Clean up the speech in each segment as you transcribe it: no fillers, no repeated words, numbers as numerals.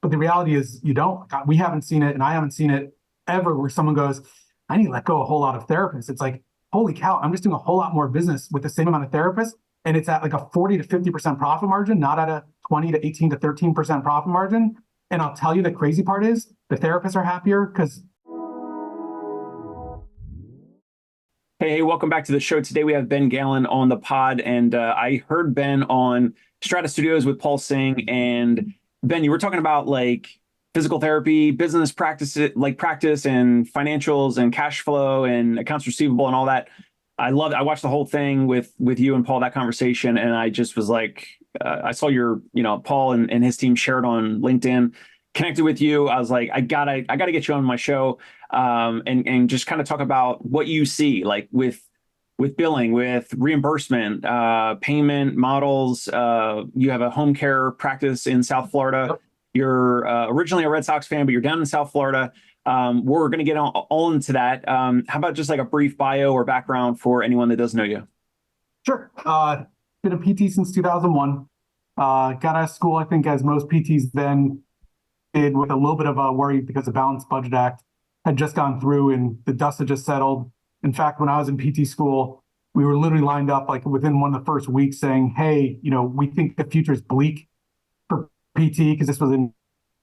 But the reality is you don't. We haven't seen it, and I haven't seen it ever where someone goes, I need to let go a whole lot of therapists. It's like, holy cow, I'm just doing a whole lot more business with the same amount of therapists. And it's at like a 40 to 50% profit margin, not at a 20 to 18 to 13% profit margin. And I'll tell you the crazy part is the therapists are happier because. Hey, welcome back to the show. Today we have Ben Galin on the pod, and I heard Ben on Strata Studios with Paul Singh. And Ben, you were talking about like physical therapy, business practice, like practice and financials and cash flow and accounts receivable and all that. I loved it. I watched the whole thing with you and Paul, that conversation, and I just was like, I saw your, Paul and his team shared on LinkedIn, connected with you. I was like, I gotta get you on my show, and just kind of talk about what you see, like with billing, with reimbursement, payment models. You have a home care practice in South Florida. Yep. You're originally a Red Sox fan, but you're down in South Florida. We're going to get all into that. How about just like a brief bio or background for anyone that doesn't know you? Sure. Been a PT since 2001. Got out of school, I think, as most PTs then did, with a little bit of a worry because the Balanced Budget Act had just gone through and the dust had just settled. In fact, when I was in PT school, we were literally lined up like within one of the first weeks saying, hey, we think the future is bleak for PT, because this was in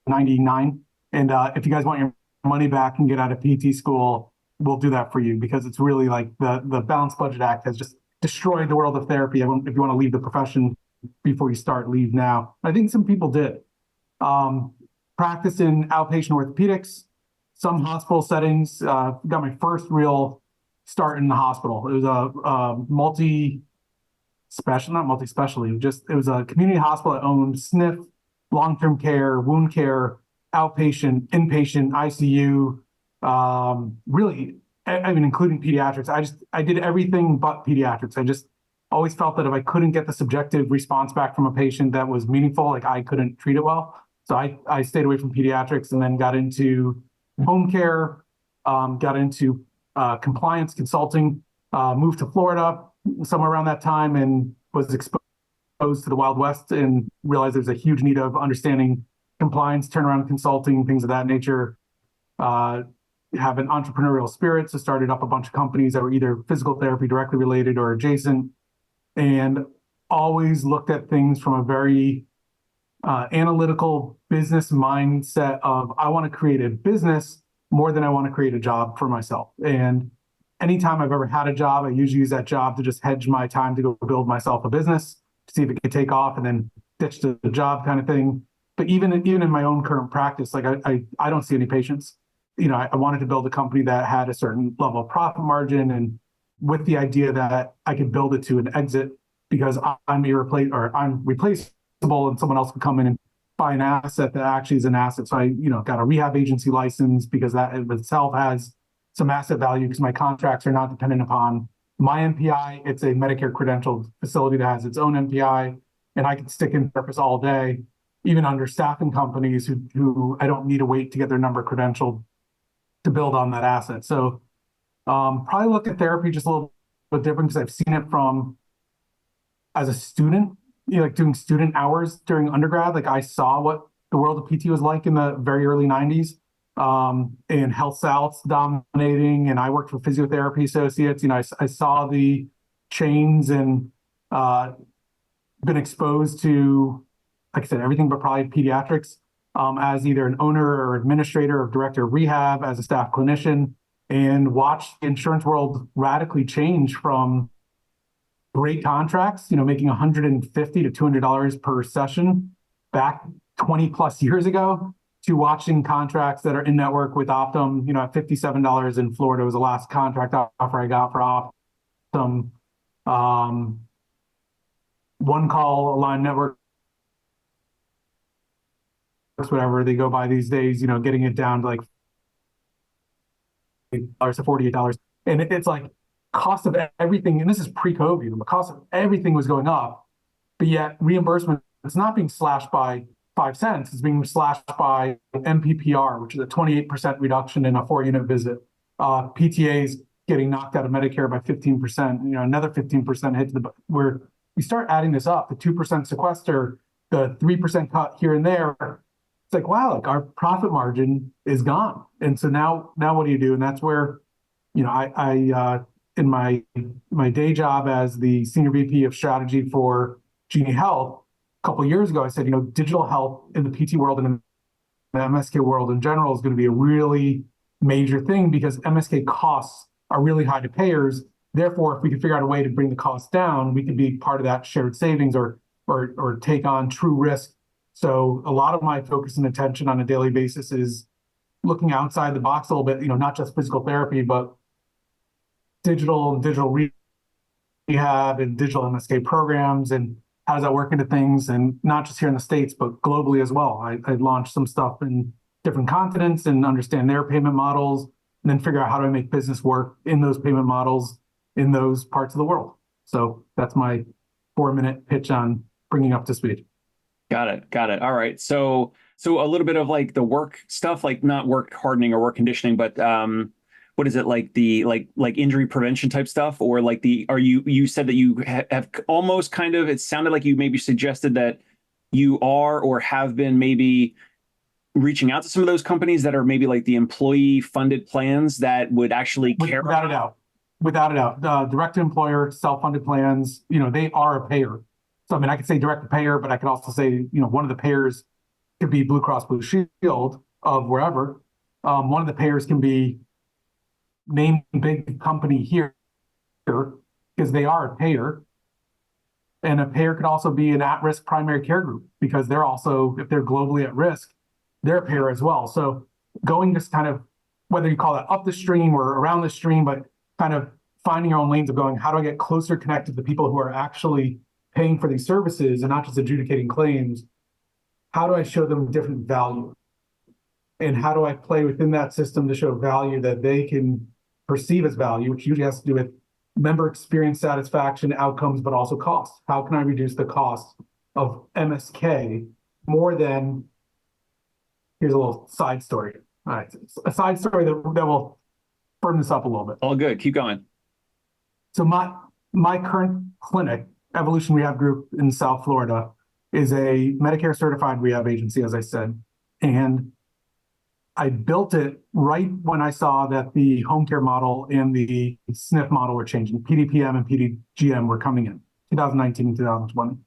99. And if you guys want your money back and get out of PT school, we'll do that for you, because it's really like the Balanced Budget Act has just destroyed the world of therapy. If you want to leave the profession before you start, leave now. I think some people did. Practice in outpatient orthopedics, some hospital settings. Got my first real start in the hospital. It was a not multi-specialty, it was a community hospital that owned SNF, long-term care, wound care, outpatient, inpatient, ICU, really, I mean, including pediatrics. I did everything but pediatrics. I just always felt that if I couldn't get the subjective response back from a patient that was meaningful, like I couldn't treat it well. So I stayed away from pediatrics, and then got into home care, got into compliance consulting, moved to Florida somewhere around that time, and was exposed to the Wild West and realized there's a huge need of understanding compliance, turnaround consulting, things of that nature. Have an entrepreneurial spirit, so started up a bunch of companies that were either physical therapy directly related or adjacent, and always looked at things from a very analytical business mindset of, I want to create a business more than I want to create a job for myself. And anytime I've ever had a job, I usually use that job to just hedge my time to go build myself a business, to see if it could take off, and then ditch the job kind of thing. But even in my own current practice, like I don't see any patients. I wanted to build a company that had a certain level of profit margin, and with the idea that I could build it to an exit, because I'm replaceable, and someone else could come in and buy an asset that actually is an asset. So I, got a rehab agency license, because that in itself has some asset value, because my contracts are not dependent upon my MPI. It's a Medicare credentialed facility that has its own MPI, and I can stick in purpose all day, even under staffing companies who I don't need to wait to get their number credentialed to build on that asset. So probably look at therapy just a little bit different, because I've seen it from as a student, like doing student hours during undergrad. Like I saw what the world of PT was like in the very early 90s, and health South's dominating, and I worked for Physiotherapy Associates. I saw the chains, and been exposed to, like I said, everything but probably pediatrics, as either an owner or administrator or director of rehab, as a staff clinician, and watched the insurance world radically change from great contracts, making $150 to $200 per session back 20 plus years ago, to watching contracts that are in network with Optum, at $57 in Florida was the last contract offer I got for Optum. One call aligned network, whatever they go by these days, getting it down to like $8 to $48. And it's like cost of everything. And this is pre-COVID. The cost of everything was going up, but yet reimbursement, it's not being slashed by 5 cents. It's being slashed by MPPR, which is a 28% reduction in a 4-unit visit. PTAs getting knocked out of Medicare by 15%, another 15% hit to where we start adding this up, the 2% sequester, the 3% cut here and there. It's it's like, wow, like our profit margin is gone. And so now what do you do? And that's where, I in my day job as the senior VP of strategy for Genie Health, a couple of years ago, I said, digital health in the PT world and in the MSK world in general is going to be a really major thing because MSK costs are really high to payers. Therefore, if we could figure out a way to bring the costs down, we could be part of that shared savings or take on true risk. So a lot of my focus and attention on a daily basis is looking outside the box a little bit, not just physical therapy, but digital rehab and digital MSK programs and how does that work into things, and not just here in the States, but globally as well. I launched some stuff in different continents and understand their payment models, and then figure out how do I make business work in those payment models in those parts of the world. So that's my 4-minute pitch on bringing up to speed. Got it. All right. So a little bit of like the work stuff, like not work hardening or work conditioning, but what is it, like the like injury prevention type stuff, or like you said that you have almost kind of, it sounded like you maybe suggested that you are or have been maybe reaching out to some of those companies that are maybe like the employee funded plans that would actually care. Without a doubt, direct to employer, self-funded plans, they are a payer. So, I mean, I could say direct to payer, but I could also say, one of the payers could be Blue Cross Blue Shield of wherever. One of the payers can be named big company here because they are a payer. And a payer could also be an at-risk primary care group because they're also, if they're globally at risk, they're a payer as well. So going just kind of, whether you call it up the stream or around the stream, but kind of finding your own lanes of going, how do I get closer connected to the people who are actually paying for these services and not just adjudicating claims? How do I show them different value? And how do I play within that system to show value that they can perceive as value, which usually has to do with member experience satisfaction, outcomes, but also costs. How can I reduce the cost of MSK more than, here's a little side story. All right, a side story that will firm this up a little bit. All good. Keep going. So my current clinic, Evolution Rehab Group in South Florida, is a Medicare certified rehab agency, as I said. And I built it right when I saw that the home care model and the SNF model were changing. PDPM and PDGM were coming in 2019 and 2020.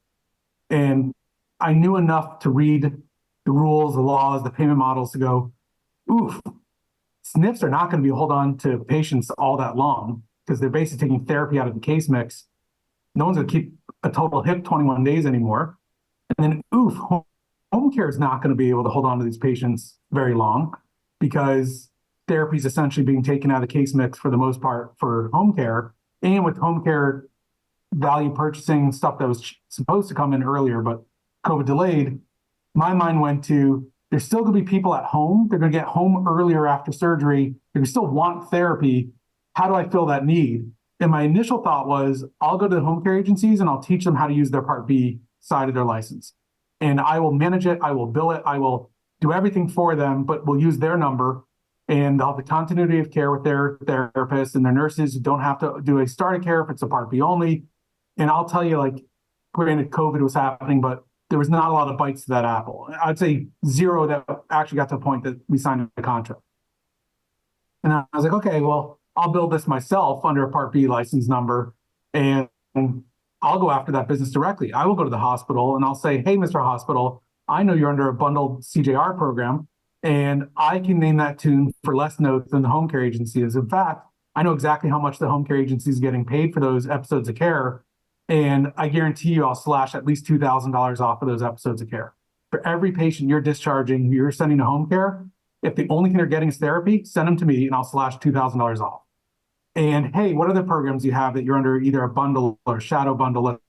And I knew enough to read the rules, the laws, the payment models to go, oof, SNFs are not going to be hold on to patients all that long because they're basically taking therapy out of the case mix. No one's going to keep a total hip 21 days anymore. And then, oof, home care is not going to be able to hold on to these patients very long because therapy is essentially being taken out of the case mix for the most part for home care. And with home care value purchasing stuff that was supposed to come in earlier, but COVID delayed, my mind went to, there's still going to be people at home. They're going to get home earlier after surgery. They still want therapy. How do I fill that need? And my initial thought was, I'll go to the home care agencies and I'll teach them how to use their Part B side of their license. And I will manage it. I will bill it. I will do everything for them, but we'll use their number and they'll have the continuity of care with their therapists and their nurses who don't have to do a starter care if it's a Part B only. And I'll tell you, like, granted, COVID was happening, but there was not a lot of bites to that apple. I'd say zero that actually got to the point that we signed a contract. And I was like, okay, well, I'll build this myself under a Part B license number and I'll go after that business directly. I will go to the hospital and I'll say, hey, Mr. Hospital, I know you're under a bundled CJR program and I can name that tune for less notes than the home care agency is. In fact, I know exactly how much the home care agency is getting paid for those episodes of care. And I guarantee you I'll slash at least $2,000 off of those episodes of care. For every patient you're discharging, you're sending to home care, if the only thing they're getting is therapy, send them to me and I'll slash $2,000 off. And hey, what other programs you have that you're under either a bundle or shadow bundle? Let's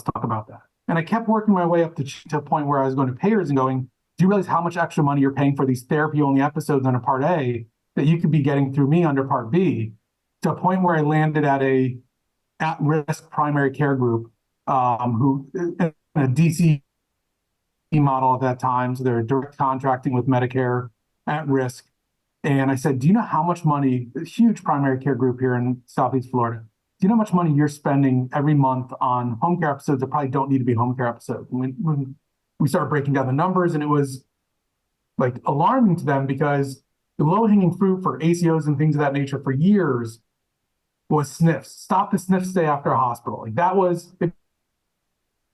talk about that. And I kept working my way up to a point where I was going to payers and going, do you realize how much extra money you're paying for these therapy-only episodes under Part A that you could be getting through me under Part B? To a point where I landed at a at-risk primary care group who in a DC model at that time. So they're direct contracting with Medicare at risk. And I said, do you know how much money, a huge primary care group here in Southeast Florida, do you know how much money you're spending every month on home care episodes that probably don't need to be home care episodes? And when we started breaking down the numbers, and it was like alarming to them, because the low-hanging fruit for ACOs and things of that nature for years was sniffs. Stop the sniff stay after a hospital. Like that was, if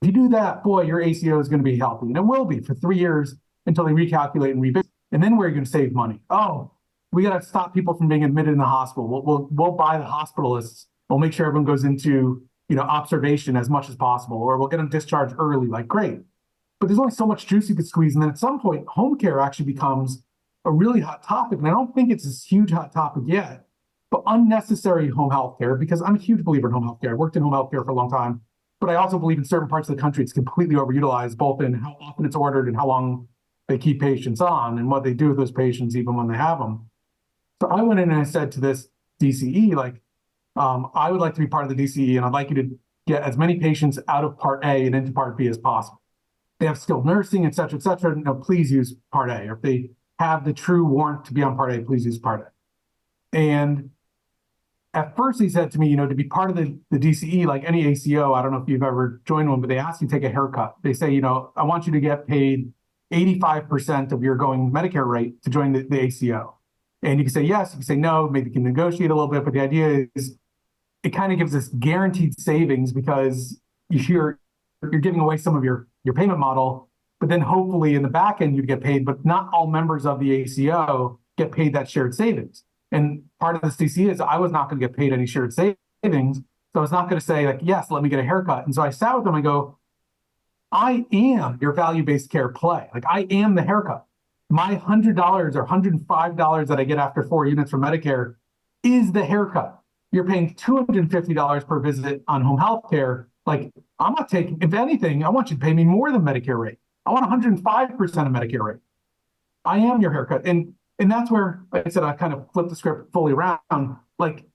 you do that, boy, your ACO is going to be healthy. And it will be for 3 years until they recalculate and revisit. And then where are you going to save money? Oh, we got to stop people from being admitted in the hospital. We'll buy the hospitalists. We'll make sure everyone goes into, observation as much as possible, or we'll get them discharged early. Like, great. But there's only so much juice you could squeeze. And then at some point, home care actually becomes a really hot topic. And I don't think it's this huge hot topic yet, but unnecessary home health care, because I'm a huge believer in home health care. I've worked in home health care for a long time, but I also believe in certain parts of the country it's completely overutilized, both in how often it's ordered and how long they keep patients on and what they do with those patients even when they have them. So I went in and I said to this DCE, like, I would like to be part of the DCE, and I'd like you to get as many patients out of Part A and into Part B as possible. They have skilled nursing, et cetera, et cetera. No, please use Part A. Or if they have the true warrant to be on Part A, please use Part A. And at first he said to me, to be part of the DCE, like any ACO, I don't know if you've ever joined one, but they ask you to take a haircut. They say, I want you to get paid 85% of your going Medicare rate to join the ACO. And you can say yes, you can say no, maybe you can negotiate a little bit, but the idea is it kind of gives us guaranteed savings, because you're giving away some of your payment model, but then hopefully in the back end you get paid, but not all members of the ACO get paid that shared savings. And part of this DCE is I was not going to get paid any shared savings. So I was not going to say, like, yes, let me get a haircut. And so I sat with them, I go, I am your value-based care play. Like, I am the haircut. My $100 or $105 that I get after 4 units from Medicare is the haircut. You're paying $250 per visit on home health care. Like, I'm not taking, if anything, I want you to pay me more than Medicare rate. I want 105% of Medicare rate. I am your haircut. And that's where, like I said, I kind of flipped the script fully around. Like,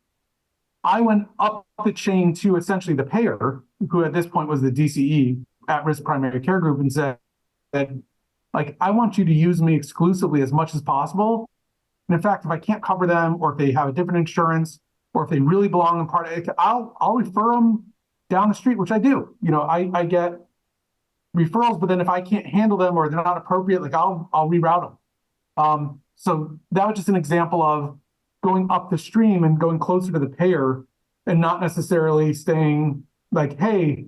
I went up the chain to essentially the payer, who at this point was the DCE, at-risk primary care group, and said, like, I want you to use me exclusively as much as possible. And in fact, if I can't cover them, or if they have a different insurance, or if they really belong in Part A, I'll refer them down the street, which I do. I get referrals, but then if I can't handle them or they're not appropriate, like I'll reroute them. So that was just an example of going up the stream and going closer to the payer, and not necessarily staying like, hey,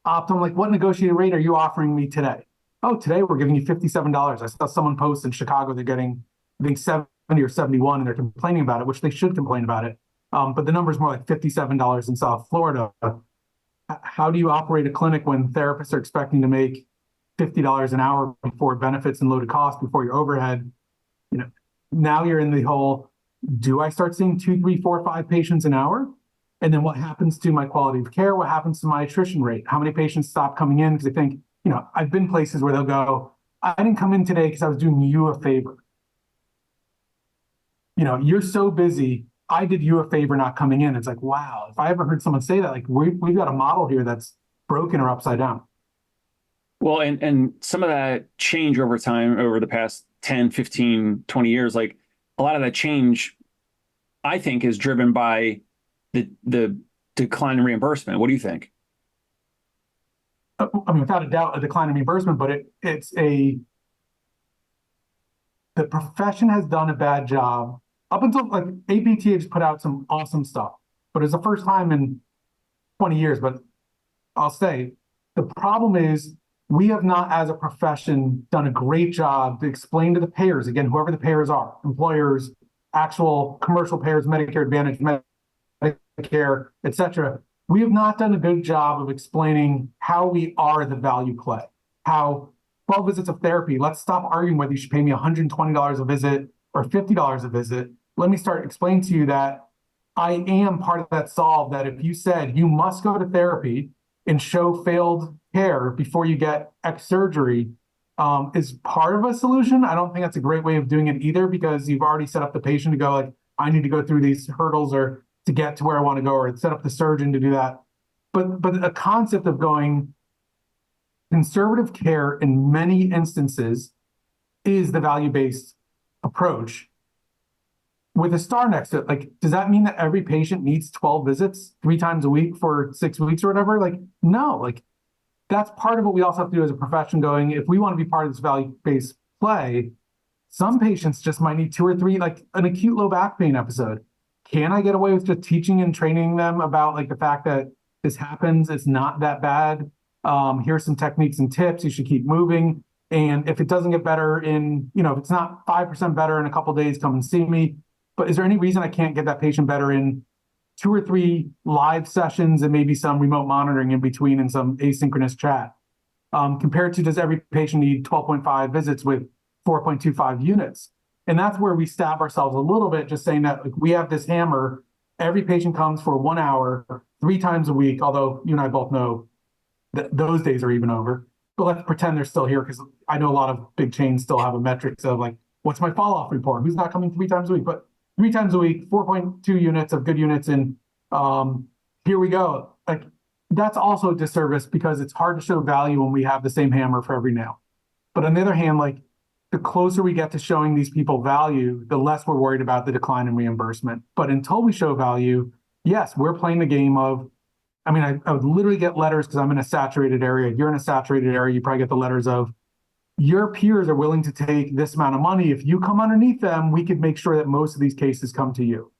Optum, like, what negotiated rate are you offering me today? Oh, today we're giving you $57. I saw someone post in Chicago, they're getting, I think, 70 or 71, and they're complaining about it, which they should complain about it. But the number is more like $57 in South Florida. How do you operate a clinic when therapists are expecting to make $50 an hour before benefits and loaded costs, before your overhead? Now you're in the whole, do I start seeing 2, 3, 4, 5 patients an hour? And then what happens to my quality of care? What happens to my attrition rate? How many patients stop coming in because they think, I've been places where they'll go, I didn't come in today because I was doing you a favor. You're so busy, I did you a favor not coming in. It's like, wow, if I ever heard someone say that, like, we've got a model here that's broken or upside down. Well, and some of that change over time, over the past 10, 15, 20 years, like a lot of that change, I think, is driven by the decline in reimbursement. What do you think? I mean, without a doubt, a decline in reimbursement, but the profession has done a bad job. Up until, like, APTA just put out some awesome stuff, but it's the first time in 20 years. But I'll say the problem is we have not, as a profession, done a great job to explain to the payers, again, whoever the payers are, employers, actual commercial payers, Medicare Advantage, Medicare, et cetera. We have not done a good job of explaining how we are the value play, how 12 visits of therapy, let's stop arguing whether you should pay me $120 a visit or $50 a visit. Let me start explaining to you that I am part of that solve, that if you said you must go to therapy and show failed care before you get X surgery, is part of a solution. I don't think that's a great way of doing it either, because you've already set up the patient to go, like, I need to go through these hurdles or to get to where I want to go, or set up the surgeon to do that. But a concept of going conservative care in many instances is the value-based approach with a star next to it. Like, does that mean that every patient needs 12 visits 3 times a week for 6 weeks or whatever? Like, no, like, that's part of what we also have to do as a profession going, if we want to be part of this value-based play. Some patients just might need 2 or 3, like an acute low back pain episode. Can I get away with just teaching and training them about like the fact that this happens? It's not that bad. Here's some techniques and tips. You should keep moving. And if it doesn't get better if it's not 5% better in a couple of days, come and see me. But is there any reason I can't get that patient better in 2 or 3 live sessions and maybe some remote monitoring in between and some asynchronous chat? Compared to, does every patient need 12.5 visits with 4.25 units? And that's where we stab ourselves a little bit, just saying that like, we have this hammer. Every patient comes for 1 hour, 3 times a week, although you and I both know that those days are even over. But let's pretend they're still here, because I know a lot of big chains still have a metrics of like, what's my fall-off report? Who's not coming 3 times a week? But 3 times a week, 4.2 units of good units, and here we go. Like, that's also a disservice, because it's hard to show value when we have the same hammer for every nail. But on the other hand, like, the closer we get to showing these people value, the less we're worried about the decline in reimbursement. But until we show value, yes, we're playing the game of, I would literally get letters, because I'm in a saturated area. You're in a saturated area. You probably get the letters of, your peers are willing to take this amount of money. If you come underneath them, we could make sure that most of these cases come to you.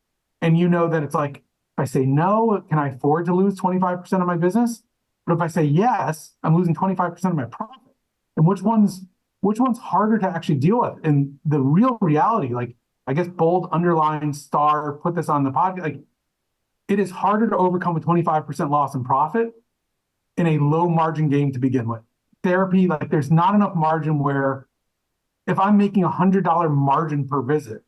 And you know that it's like, if I say no, can I afford to lose 25% of my business? But if I say yes, I'm losing 25% of my profit. And which one's harder to actually deal with? And the real reality, like, I guess bold, underline, star, put this on the podcast, like, it is harder to overcome a 25% loss in profit in a low margin game to begin with. Therapy, like, there's not enough margin where if I'm making $100 margin per visit,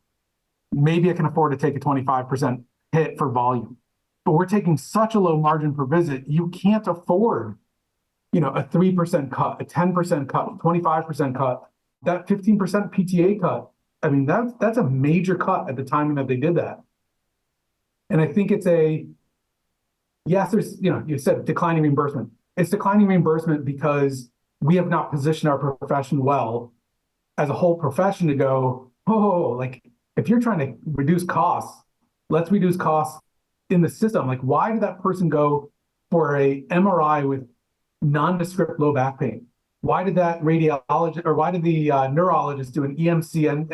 maybe I can afford to take a 25% hit for volume. But we're taking such a low margin per visit, you can't afford, a 3% cut, a 10% cut, 25% cut, that 15% PTA cut. That's a major cut at the timing that they did that. And I think it's yes, there's, you said declining reimbursement. It's declining reimbursement because we have not positioned our profession well as a whole profession to go, like, if you're trying to reduce costs, let's reduce costs in the system. Like, why did that person go for a MRI with nondescript low back pain? Why did that radiologist, or why did the neurologist do an EMG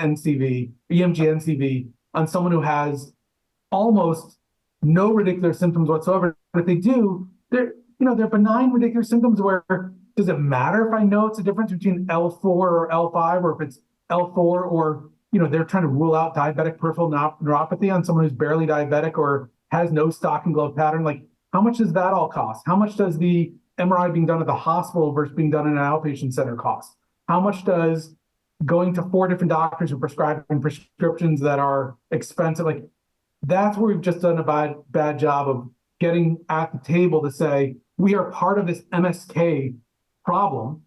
NCV on someone who has almost no radicular symptoms whatsoever? But if they do, they're benign radicular symptoms where, does it matter if I know it's a difference between L4 or L5, or if it's L4, or, they're trying to rule out diabetic peripheral neuropathy on someone who's barely diabetic or has no stocking glove pattern? Like, how much does that all cost? How much does the MRI being done at the hospital versus being done in an outpatient center cost? How much does going to 4 different doctors who prescribe prescriptions that are expensive? Like, that's where we've just done a bad job of getting at the table to say, we are part of this MSK problem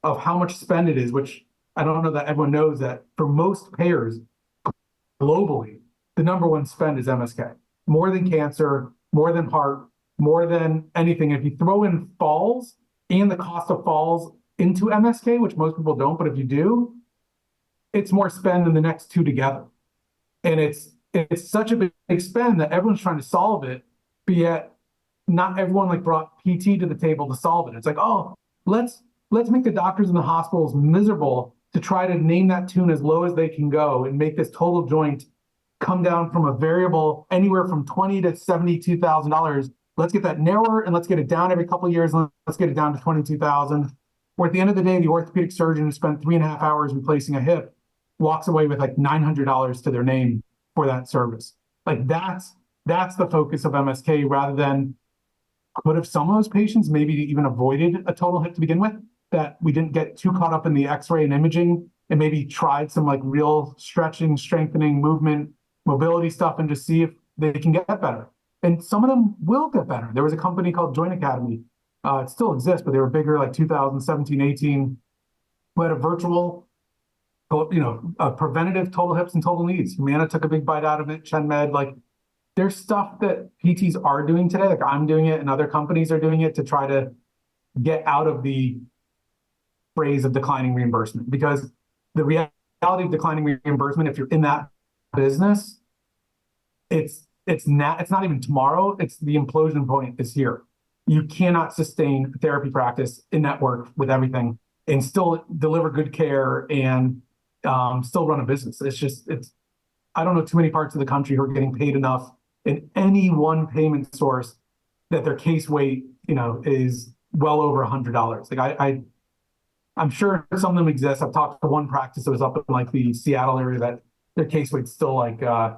of how much spend it is, which I don't know that everyone knows that for most payers globally, the number one spend is MSK. More than cancer, more than heart, more than anything. If you throw in falls and the cost of falls into MSK, which most people don't, but if you do, it's more spend than the next 2 together. And it's such a big spend that everyone's trying to solve it, but yet not everyone like brought PT to the table to solve it. It's like, let's make the doctors in the hospitals miserable to try to name that tune as low as they can go and make this total joint come down from a variable anywhere from $20,000 to $72,000. Let's get that narrower, and let's get it down every couple of years. Let's get it down to 22,000. Or at the end of the day, the orthopedic surgeon who spent 3.5 hours replacing a hip walks away with like $900 to their name for that service. Like, that's the focus of MSK, rather than could have some of those patients maybe even avoided a total hip to begin with, that we didn't get too caught up in the x-ray and imaging and maybe tried some like real stretching, strengthening, movement, mobility stuff, and just see if they can get better. And some of them will get better. There was a company called Joint Academy. It still exists, but they were bigger like 2017, 18, who had a virtual, a preventative total hips and total knees. Humana took a big bite out of it. ChenMed, like, there's stuff that PTs are doing today, like I'm doing it and other companies are doing it to try to get out of the phrase of declining reimbursement. Because the reality of declining reimbursement, if you're in that business, it's not even tomorrow. It's the implosion point is here. You cannot sustain a therapy practice in network with everything and still deliver good care and still run a business. I don't know too many parts of the country who are getting paid enough in any one payment source that their case weight, is well over $100. I'm sure some of them exist. I've talked to one practice that was up in like the Seattle area that their case weight's still like, I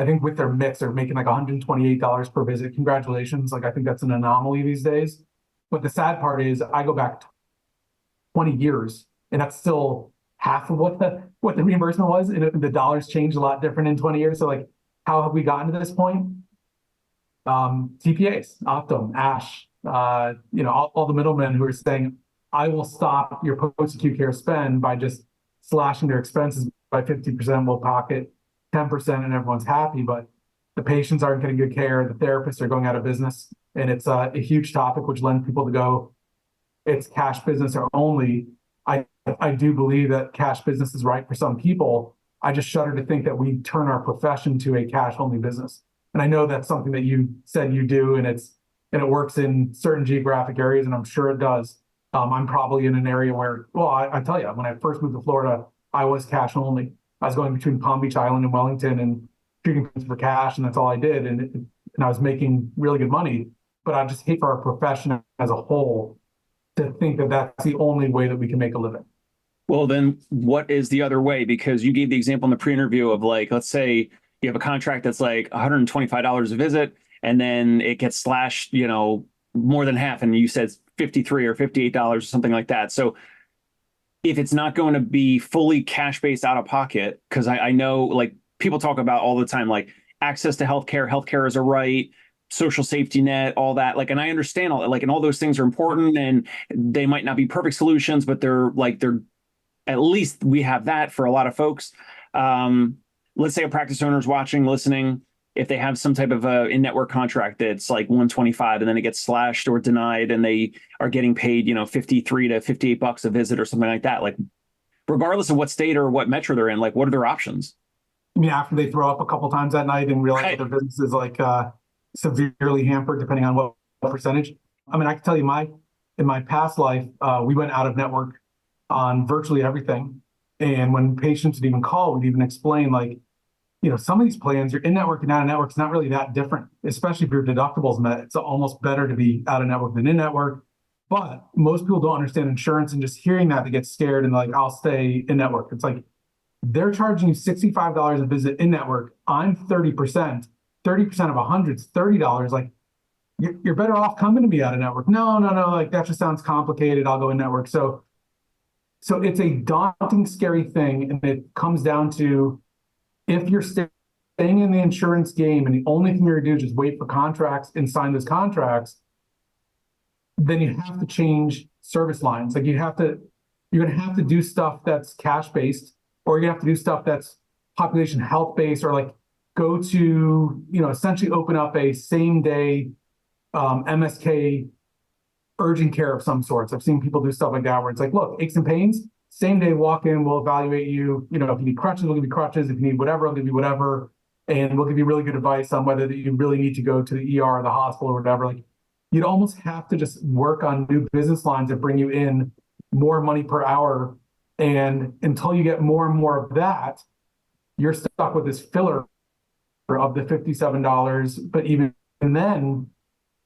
think with their mix, they're making like $128 per visit. Congratulations. Like, I think that's an anomaly these days. But the sad part is I go back 20 years and that's still half of what the reimbursement was. And the dollars changed a lot different in 20 years. So like, how have we gotten to this point? TPAs, Optum, Ash, all the middlemen who are saying, I will stop your post-acute care spend by just slashing their expenses by 50%, we'll pocket 10% and everyone's happy, but the patients aren't getting good care, the therapists are going out of business, and it's a huge topic which lends people to go, it's cash business or only. I do believe that cash business is right for some people. I just shudder to think that we turn our profession to a cash only business. And I know that's something that you said you do, and it works in certain geographic areas, and I'm sure it does. I'm probably in an area where, well, I tell you, when I first moved to Florida, I was cash only. I was going between Palm Beach Island and Wellington and treating things for cash, and that's all I did. And I was making really good money. But I just hate for our profession as a whole to think that that's the only way that we can make a living. Well, then what is the other way? Because you gave the example in the pre-interview of like, let's say you have a contract that's like $125 a visit, and then it gets slashed, more than half, and you said $53 or $58 or something like that. So if it's not going to be fully cash-based out of pocket, because I know like people talk about all the time, like access to healthcare is a right, social safety net, all that. Like, and I understand all that, like, and all those things are important and they might not be perfect solutions, but they're at least we have that for a lot of folks. Let's say a practice owner is watching, listening. If they have some type of a in-network contract that's like 125 and then it gets slashed or denied and they are getting paid, 53 to 58 bucks a visit or something like that, like regardless of what state or what metro they're in, like what are their options? I mean, after they throw up a couple times that night and realize that their business is like severely hampered, depending on what percentage. I mean, I can tell you in my past life, we went out of network on virtually everything. And when patients would even call, we'd even explain like, some of these plans, you're in network and out of network, it's not really that different, especially if your deductibles met. It's almost better to be out of network than in network. But most people don't understand insurance, and just hearing that, they get scared and like, I'll stay in network. It's like, they're charging you $65 a visit in network. I'm 30%. 30% of 100 is $30. Like, you're better off coming to me out of network. No. Like, that just sounds complicated. I'll go in network. So it's a daunting, scary thing. And it comes down to, if you're staying in the insurance game and the only thing you're gonna do is just wait for contracts and sign those contracts, then you have to change service lines. Like, you're gonna have to do stuff that's cash-based, or you're gonna have to do stuff that's population health-based, or like go to, essentially open up a same-day MSK urgent care of some sorts. I've seen people do stuff like that where it's like, look, aches and pains, same day walk in, we'll evaluate you. If you need crutches, we'll give you crutches. If you need whatever, we'll give you whatever. And we'll give you really good advice on whether that you really need to go to the ER or the hospital or whatever. Like, you'd almost have to just work on new business lines that bring you in more money per hour. And until you get more and more of that, you're stuck with this filler of the $57. But even then,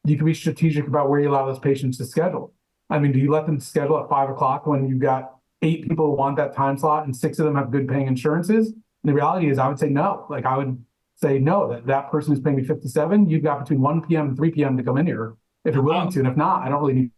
you can be strategic about where you allow those patients to schedule. I mean, do you let them schedule at 5 o'clock when you've got 8 people who want that time slot and 6 of them have good paying insurances? And the reality is, I would say no. Like, I would say no, that person who's paying me 57, you've got between 1 p.m. and 3 p.m. to come in here if you're willing to. And if not, I don't really need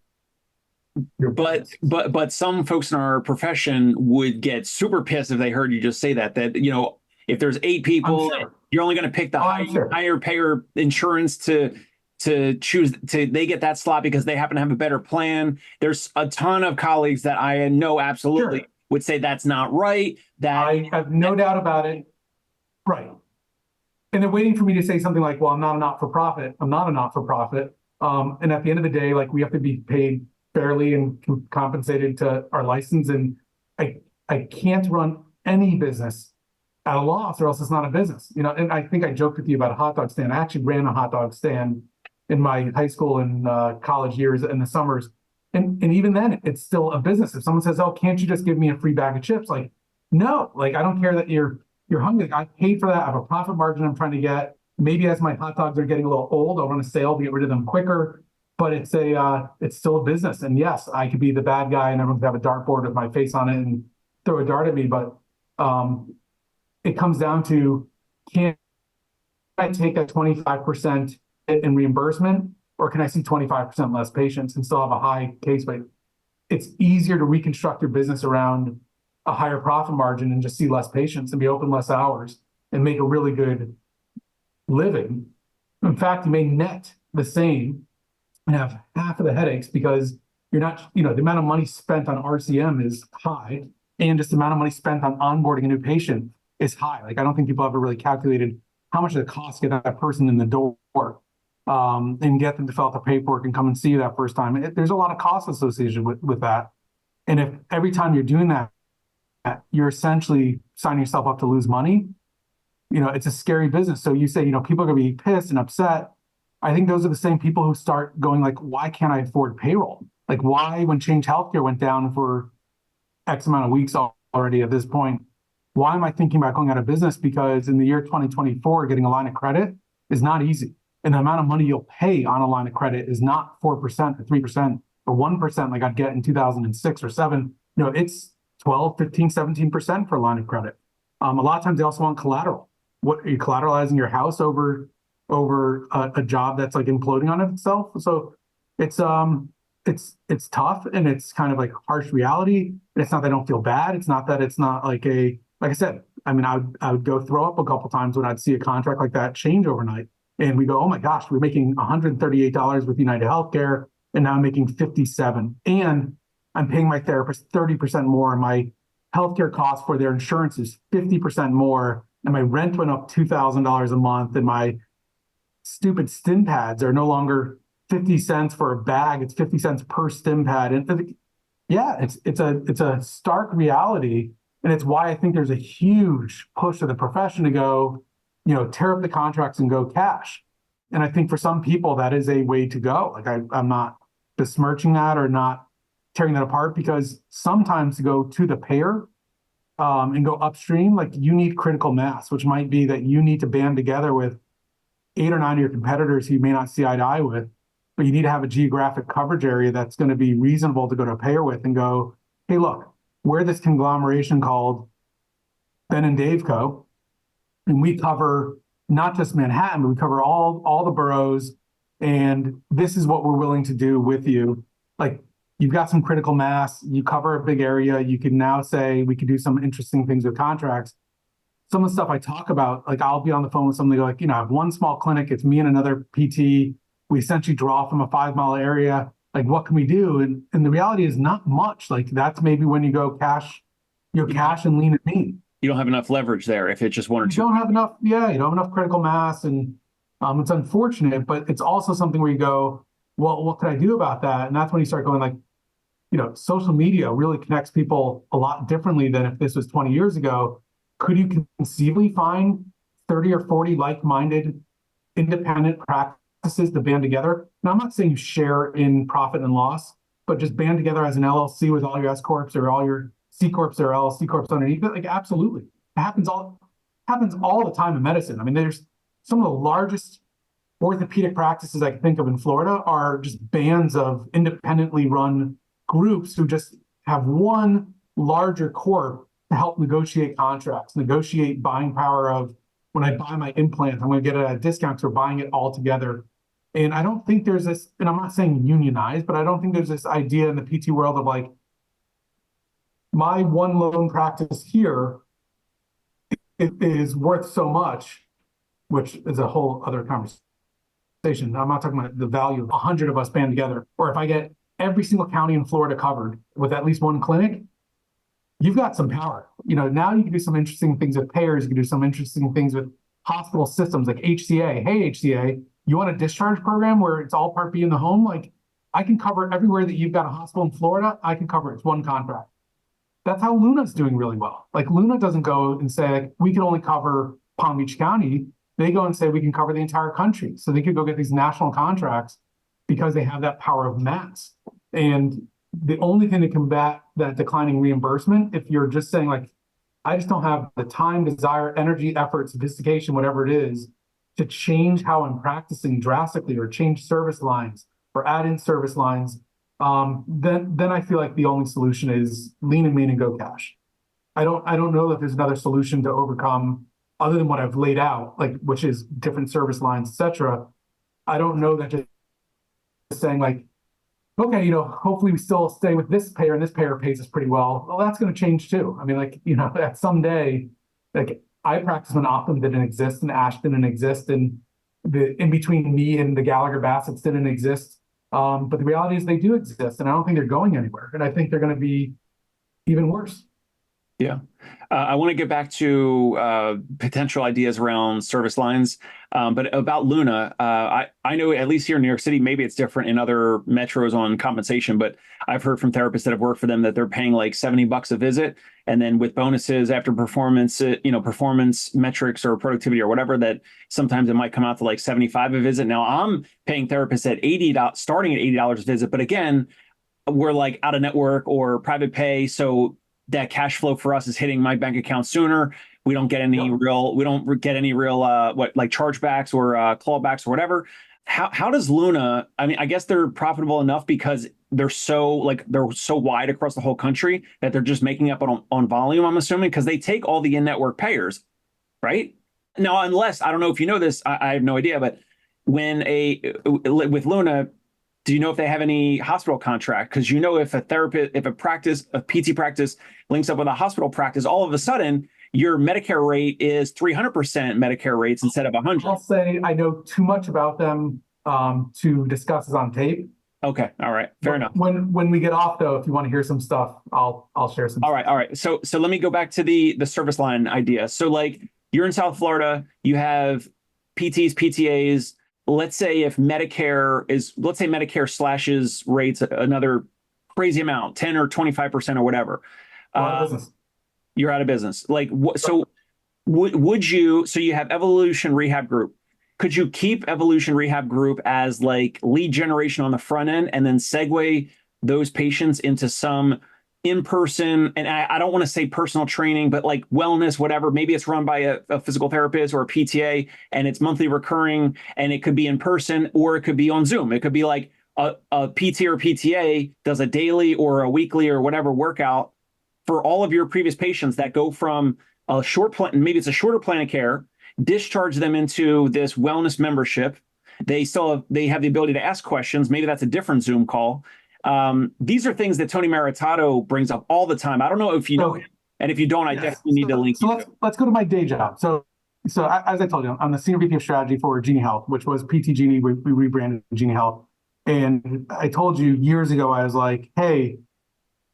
your business. But some folks in our profession would get super pissed if they heard you just say that if there's 8 people, sure. You're only going to pick the higher payer insurance to choose they get that slot because they happen to have a better plan. There's a ton of colleagues that I know absolutely would say that's not right. I have no doubt about it. Right. And they're waiting for me to say something like, well, I'm not a not-for-profit. I'm not a not-for-profit. And at the end of the day, like, we have to be paid fairly and compensated to our license. And I can't run any business at a loss, or else it's not a business. And I think I joked with you about a hot dog stand. I actually ran a hot dog stand in my high school and college years in the summers. And even then, it's still a business. If someone says, "Oh, can't you just give me a free bag of chips?" Like, no, like I don't care that you're hungry. Like, I paid for that. I have a profit margin I'm trying to get. Maybe as my hot dogs are getting a little old, I want to sale to get rid of them quicker. But it's still a business. And yes, I could be the bad guy and everyone's have a dartboard with my face on it and throw a dart at me. But it comes down to, can I take a 25% hit in reimbursement, or can I see 25% less patients and still have a high case rate? It's easier to reconstruct your business around a higher profit margin and just see less patients and be open less hours and make a really good living. In fact, you may net the same and have half of the headaches because you're not, the amount of money spent on RCM is high, and just the amount of money spent on onboarding a new patient is high. Like, I don't think people ever really calculated how much it costs to get that person in the door, and get them to fill out the paperwork and come and see you that first time. There's a lot of costs associated with that. And if every time you're doing that, you're essentially signing yourself up to lose money, it's a scary business. So you say, people are going to be pissed and upset. I think those are the same people who start going like, why can't I afford payroll? Like, why, when Change Healthcare went down for X amount of weeks already at this point, why am I thinking about going out of business? Because in the year 2024, getting a line of credit is not easy. And the amount of money you'll pay on a line of credit is not 4% or 3% or 1% like I'd get in 2006 or 7. It's 12, 15, 17% for a line of credit. A lot of times they also want collateral. What are you collateralizing your house over a job that's like imploding on itself? So it's tough, and it's kind of like harsh reality. And it's not that I don't feel bad. It's not that it's not like I said, I mean, I would go throw up a couple times when I'd see a contract like that change overnight. And we go, oh my gosh, we're making $138 with United Healthcare, and now I'm making $57. And I'm paying my therapist 30% more. And my healthcare cost for their insurance is 50% more. And my rent went up $2,000 a month. And my stupid stim pads are no longer 50 cents for a bag. It's 50 cents per stim pad. And yeah, it's a stark reality. And it's why I think there's a huge push of the profession to go, tear up the contracts and go cash. And I think for some people, that is a way to go. Like, I'm not besmirching that or not tearing that apart, because sometimes to go to the payer and go upstream, like, you need critical mass, which might be that you need to band together with 8 or 9 of your competitors who you may not see eye to eye with, but you need to have a geographic coverage area that's going to be reasonable to go to a payer with and go, hey, look, we're this conglomeration called Ben and Dave Co. And we cover not just Manhattan, but we cover all the boroughs. And this is what we're willing to do with you. Like, you've got some critical mass, you cover a big area. You can now say we could do some interesting things with contracts. Some of the stuff I talk about, like, I'll be on the phone with somebody like, I have one small clinic. It's me and another PT. We essentially draw from a 5-mile area. Like, what can we do? And the reality is not much. Like, that's maybe when you go cash, cash and lean and mean. You don't have enough leverage there if it's just one or two. You don't have enough, you don't have enough critical mass, and it's unfortunate, but it's also something where you go, well, what can I do about that? And that's when you start going like, social media really connects people a lot differently than if this was 20 years ago. Could you conceivably find 30 or 40 like-minded independent practices to band together? Now, I'm not saying you share in profit and loss, but just band together as an LLC with all your S corps or all your C corps or LLC corps underneath it. Like, absolutely, it happens all the time in medicine. I mean, there's some of the largest orthopedic practices I can think of in Florida are just bands of independently run groups who just have one larger corp to help negotiate contracts, negotiate buying power of, when I buy my implant, I'm going to get it at a discount, so we're buying it all together. And I don't think there's this, and I'm not saying unionize, but I don't think there's this idea in the PT world of like, my one lone practice here is worth so much, which is a whole other conversation. I'm not talking about the value of 100 of us band together, or if I get every single county in Florida covered with at least one clinic, you've got some power. Now you can do some interesting things with payers. You can do some interesting things with hospital systems like HCA. Hey, HCA, you want a discharge program where it's all Part B in the home? Like, I can cover everywhere that you've got a hospital in Florida. I can cover it. It's one contract. That's how Luna's doing really well. Like, Luna doesn't go and say, like, we can only cover Palm Beach County. They go and say, we can cover the entire country. So they could go get these national contracts because they have that power of mass. And the only thing to combat that declining reimbursement, if you're just saying like, I just don't have the time, desire, energy, effort, sophistication, whatever it is, to change how I'm practicing drastically or change service lines or add in service lines, then I feel like the only solution is lean and mean and go cash. I don't know that there's another solution to overcome other than what I've laid out, like which is different service lines, etc. I don't know that just saying like, okay, hopefully we still stay with this payer and this payer pays us pretty well. Well, that's going to change too. I mean, like, at some day, like I practice when Optum didn't exist and Ash didn't exist and the in between me and the Gallagher Bassett's didn't exist. But the reality is they do exist and I don't think they're going anywhere. And I think they're going to be even worse. Yeah. I want to get back to potential ideas around service lines. But about Luna, I know at least here in New York City, maybe it's different in other metros on compensation, but I've heard from therapists that have worked for them that they're paying like $70 a visit. And then with bonuses after performance, performance metrics or productivity or whatever, that sometimes it might come out to like 75 a visit. Now I'm paying therapists at $80, starting at $80 a visit. But again, we're like out of network or private pay. So that cash flow for us is hitting my bank account sooner. We don't get any real like chargebacks or clawbacks or whatever. How does Luna, I mean, I guess they're profitable enough because they're so wide across the whole country that they're just making up on volume, I'm assuming, because they take all the in-network payers, right? Now, unless, I don't know if you know this, I have no idea, but with Luna, do you know if they have any hospital contract? Because if a PT practice links up with a hospital practice, all of a sudden your Medicare rate is 300% Medicare rates instead of 100. I'll say I know too much about them to discuss this on tape. Okay, all right, fair enough. When we get off though, if you want to hear some stuff, I'll share some. All right. So let me go back to the service line idea. So like you're in South Florida, you have PTs, PTAs. Let's say Medicare slashes rates another crazy amount, 10 or 25% or whatever. You're out of business. Like, so would you, so you have Evolution Rehab Group. Could you keep Evolution Rehab Group as like lead generation on the front end and then segue those patients into some in-person, and I don't want to say personal training, but like wellness, whatever. Maybe it's run by a physical therapist or a PTA and it's monthly recurring and it could be in person or it could be on Zoom. It could be like a PT or PTA does a daily or a weekly or whatever workout for all of your previous patients that go from a short plan, maybe it's a shorter plan of care, discharge them into this wellness membership. They have the ability to ask questions. Maybe that's a different Zoom call. These are things that Tony Maritato brings up all the time. I don't know if you know him, and if you don't, I definitely need to link you. So let's go to my day job. So as I told you, I'm the senior VP of strategy for Genie Health, which was PT Genie. We rebranded Genie Health, and I told you years ago, I was like, hey,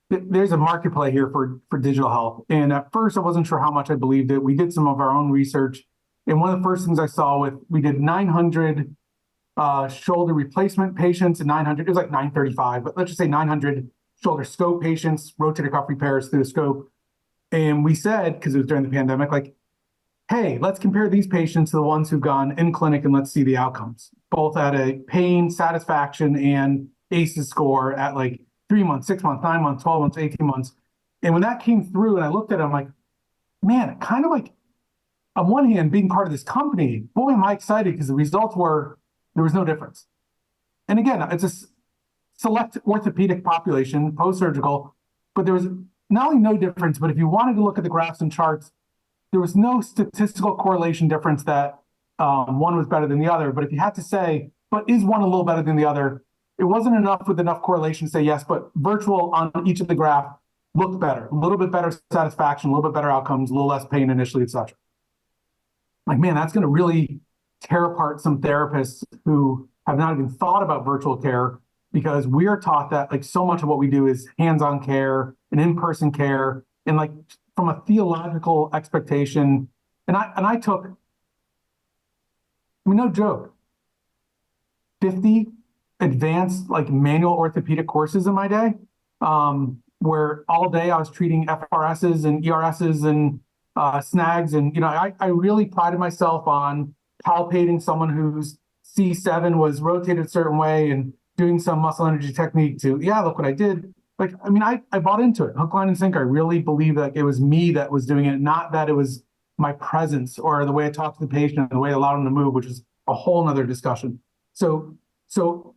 there's a market play here for digital health. And at first, I wasn't sure how much I believed it. We did some of our own research, and one of the first things I saw we did 900. Shoulder replacement patients and 900, it was like 935, but let's just say 900 shoulder scope patients, rotator cuff repairs through the scope. And we said, because it was during the pandemic, like, hey, let's compare these patients to the ones who've gone in clinic and let's see the outcomes, both at a pain, satisfaction, and ACEs score at like 3 months, 6 months, 9 months, 12 months, 18 months. And when that came through and I looked at it, I'm like, man, kind of like, on one hand, being part of this company, boy, am I excited because the results were, there was no difference. And again, it's a select orthopedic population, post-surgical, but there was not only no difference, but if you wanted to look at the graphs and charts, there was no statistical correlation difference that one was better than the other. But if you had to say, but is one a little better than the other, it wasn't enough with enough correlation to say yes, but virtual on each of the graph looked better, a little bit better satisfaction, a little bit better outcomes, a little less pain initially, et cetera. Like, man, that's going to really tear apart some therapists who have not even thought about virtual care, because we are taught that like so much of what we do is hands-on care and in-person care, and like from a theological expectation. And I took, I mean, no joke, 50 advanced like manual orthopedic courses in my day, where all day I was treating FRSs and ERSs and snags. And, I really prided myself on palpating someone whose C7 was rotated a certain way and doing some muscle energy technique to, yeah, look what I did. Like, I mean, I bought into it, hook, line, and sinker. I really believe that it was me that was doing it, not that it was my presence or the way I talked to the patient and the way I allowed him to move, which is a whole nother discussion. So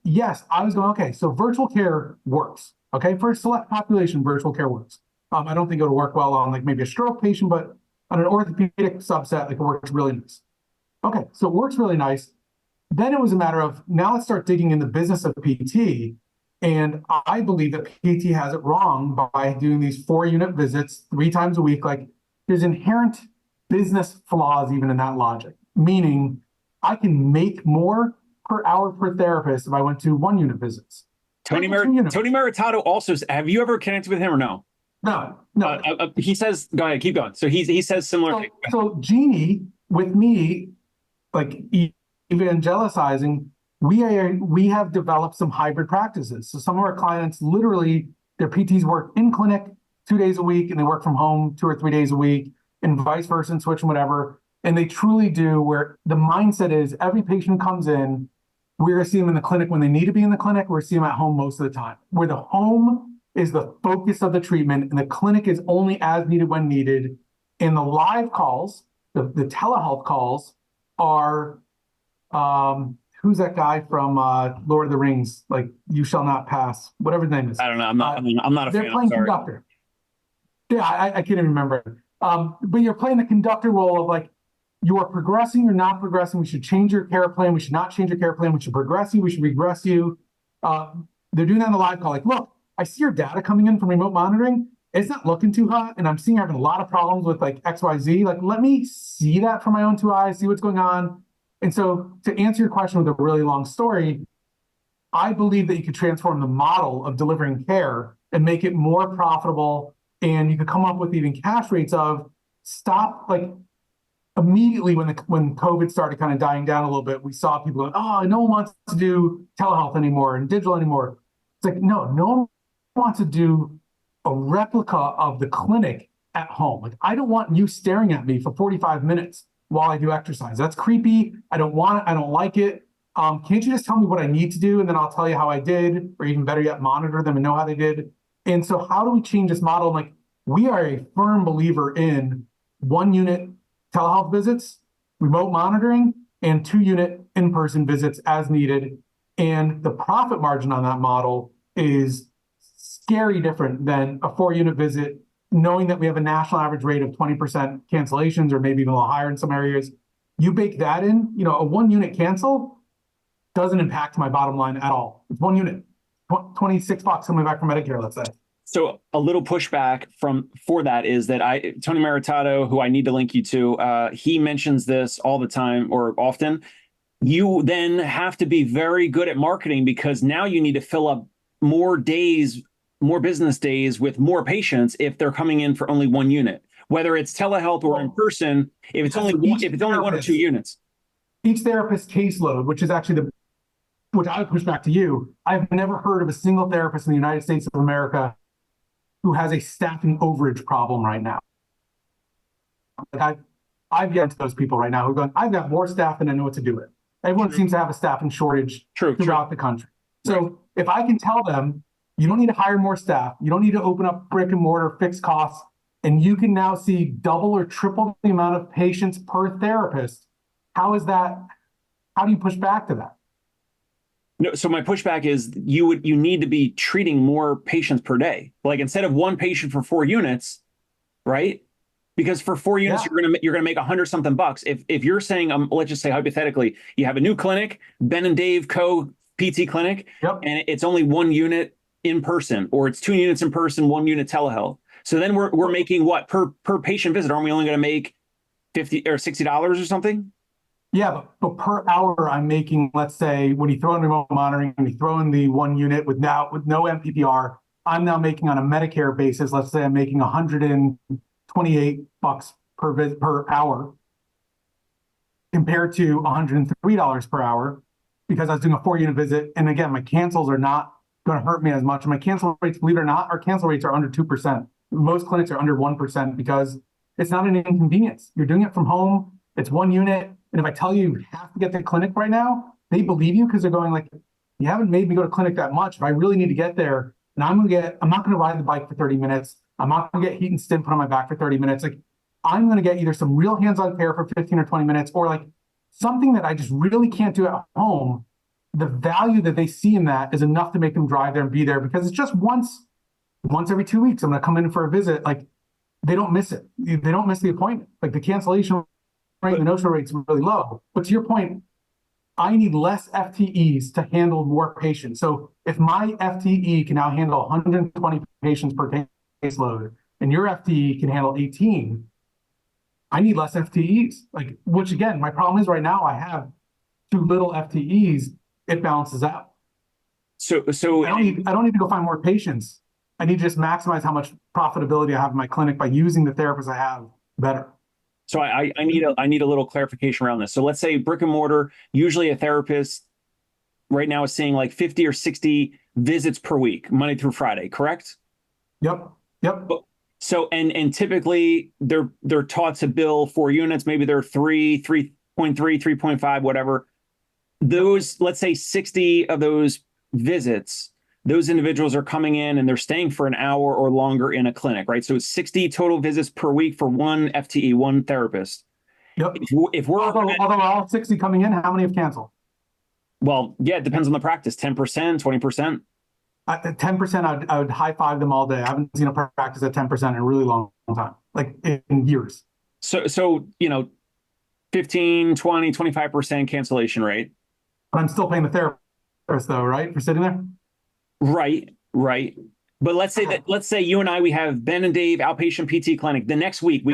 yes, I was going, okay, so virtual care works. Okay, for a select population, virtual care works. I don't think it'll work well on like maybe a stroke patient, but on an orthopedic subset, like it works really nice. Okay, so it works really nice. Then it was a matter of now let's start digging in the business of PT. And I believe that PT has it wrong by doing these 4-unit visits 3 times a week. Like there's inherent business flaws even in that logic, meaning I can make more per hour per therapist if I went to 1-unit visits. Tony Maritato also, have you ever connected with him or no? No. He says, go ahead, keep going. So he says similar things. So Jeannie, with me, like evangelizing, we have developed some hybrid practices. So some of our clients literally, their PTs work in clinic 2 days a week and they work from home 2 or 3 days a week and vice versa and switch and whatever. And they truly do, where the mindset is every patient comes in, we're going to see them in the clinic when they need to be in the clinic. We're going to see them at home most of the time, where the home is the focus of the treatment and the clinic is only as needed when needed. And the live calls, the telehealth calls are, who's that guy from Lord of the Rings? Like, You Shall Not Pass, whatever his name is. I don't know. I'm not a fan. They're playing conductor. Yeah, I can't even remember. But you're playing the conductor role of like, you are progressing, you're not progressing. We should change your care plan. We should not change your care plan. We should progress you. We should regress you. They're doing that on the live call. Like, look, I see your data coming in from remote monitoring. It's not looking too hot. And I'm seeing you're having a lot of problems with like XYZ. Like, let me see that from my own 2 eyes, see what's going on. And so to answer your question with a really long story, I believe that you could transform the model of delivering care and make it more profitable. And you could come up with even cash rates of stop, like immediately when COVID started kind of dying down a little bit, we saw people going, oh, no one wants to do telehealth anymore and digital anymore. It's like, no one wants to do a replica of the clinic at home. Like, I don't want you staring at me for 45 minutes while I do exercise. That's creepy. I don't want it. I don't like it. Can't you just tell me what I need to do? And then I'll tell you how I did, or even better yet, monitor them and know how they did. And so how do we change this model? Like, we are a firm believer in 1-unit telehealth visits, remote monitoring, and 2-unit in-person visits as needed. And the profit margin on that model is scary different than a 4-unit visit, knowing that we have a national average rate of 20% cancellations, or maybe even a little higher in some areas. You bake that in, a 1-unit cancel doesn't impact my bottom line at all. It's 1 unit, $26 coming back from Medicare, let's say. So a little pushback for that is that Tony Maritato, who I need to link you to, he mentions this all the time or often. You then have to be very good at marketing because now you need to fill up more days, more business days with more patients if they're coming in for only 1 unit, whether it's telehealth or in person. If it's only 1 or 2 units, each therapist's caseload, which is actually which I would push back to you. I've never heard of a single therapist in the United States of America who has a staffing overage problem right now. Like I've yet to those people right now who are going, I've got more staff than I know what to do with. Everyone seems to have a staffing shortage throughout the country. So if I can tell them, you don't need to hire more staff, you don't need to open up brick and mortar fixed costs, and you can now see double or triple the amount of patients per therapist, how do you push back to that? No, so my pushback is you need to be treating more patients per day. Like instead of 1 patient for 4 units, right? Because for 4 units, you're gonna make $100-something bucks. If you're saying, let's just say hypothetically, you have a new clinic, Ben and Dave Co. PT clinic, and it's only 1 unit in person, or it's 2 units in person, 1 unit telehealth. So then we're making what per patient visit? Aren't we only going to make $50 or $60 or something? Yeah, but per hour, I'm making, let's say, when you throw in remote monitoring and you throw in the 1 unit with no MPPR, I'm now making on a Medicare basis, let's say I'm making $128 per hour compared to $103 per hour because I was doing a 4-unit visit. And again, my cancels are not going to hurt me as much. My cancel rates, believe it or not, our cancel rates are under 2%. Most clinics are under 1% because it's not an inconvenience. You're doing it from home. It's 1 unit. And if I tell you you have to get to the clinic right now, they believe you because they're going like, you haven't made me go to clinic that much. If I really need to get there, and I'm not going to ride the bike for 30 minutes. I'm not going to get heat and stim put on my back for 30 minutes. Like, I'm going to get either some real hands-on care for 15 or 20 minutes, or like something that I just really can't do at home. The value that they see in that is enough to make them drive there and be there, because it's just once every 2 weeks, I'm going to come in for a visit. Like, they don't miss it. They don't miss the appointment. Like, the cancellation rate, the no-show rate's really low. But to your point, I need less FTEs to handle more patients. So if my FTE can now handle 120 patients per caseload, and your FTE can handle 18, I need less FTEs. Like, which again, my problem is right now I have too little FTEs. It balances out. So I don't need to go find more patients. I need to just maximize how much profitability I have in my clinic by using the therapists I have better. So I need a little clarification around this. So let's say brick and mortar, usually a therapist right now is seeing like 50 or 60 visits per week, Monday through Friday, correct? Yep. So and typically they're taught to bill 4 units, maybe they're 3.3, 3.5, whatever. Those, let's say 60 of those visits, those individuals are coming in and they're staying for an hour or longer in a clinic, right? So it's 60 total visits per week for one FTE, one therapist. Yep. If we're although all 60 coming in, how many have canceled? Well, yeah, it depends on the practice. 10%, 20%. 10%, I would high five them all day. I haven't seen a practice at 10% in a really long time, like in years. So 15, 20, 25% cancellation rate. But I'm still paying the therapist though, right? For sitting there? Right. But let's say you and I, we have Ben and Dave outpatient PT clinic. The next week we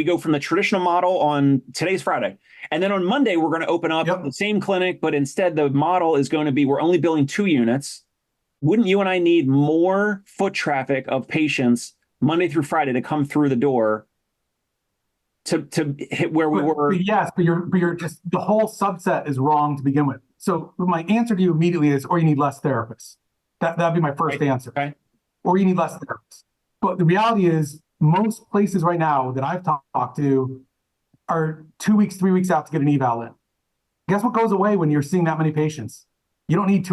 go from the traditional model on today's Friday. And then on Monday, we're going to open up the same clinic, but instead the model is going to be, we're only billing 2 units. Wouldn't you and I need more foot traffic of patients Monday through Friday to come through the door to hit where we were? Yes, but you're just, the whole subset is wrong to begin with. So my answer to you immediately is, or you need less therapists. That'd be my first answer. Okay. Or you need less therapists. But the reality is, most places right now that I've talked to are 2 weeks, 3 weeks out to get an eval in. Guess what goes away when you're seeing that many patients? You don't need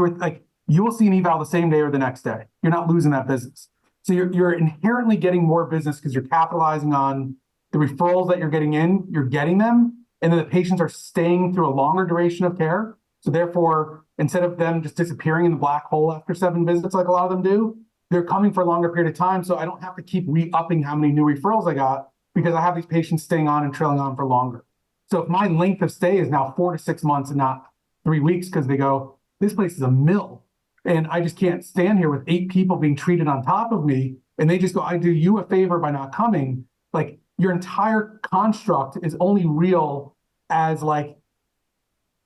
you will see an eval the same day or the next day. You're not losing that business. So you're inherently getting more business because you're capitalizing on the referrals that you're getting in, you're getting them, and then the patients are staying through a longer duration of care. So therefore, instead of them just disappearing in the black hole after 7 visits like a lot of them do, they're coming for a longer period of time. So I don't have to keep re-upping how many new referrals I got, because I have these patients staying on and trailing on for longer. So if my length of stay is now 4 to 6 months and not 3 weeks, because they go, this place is a mill, and I just can't stand here with 8 people being treated on top of me, and they just go, I do you a favor by not coming. Like, your entire construct is only real as like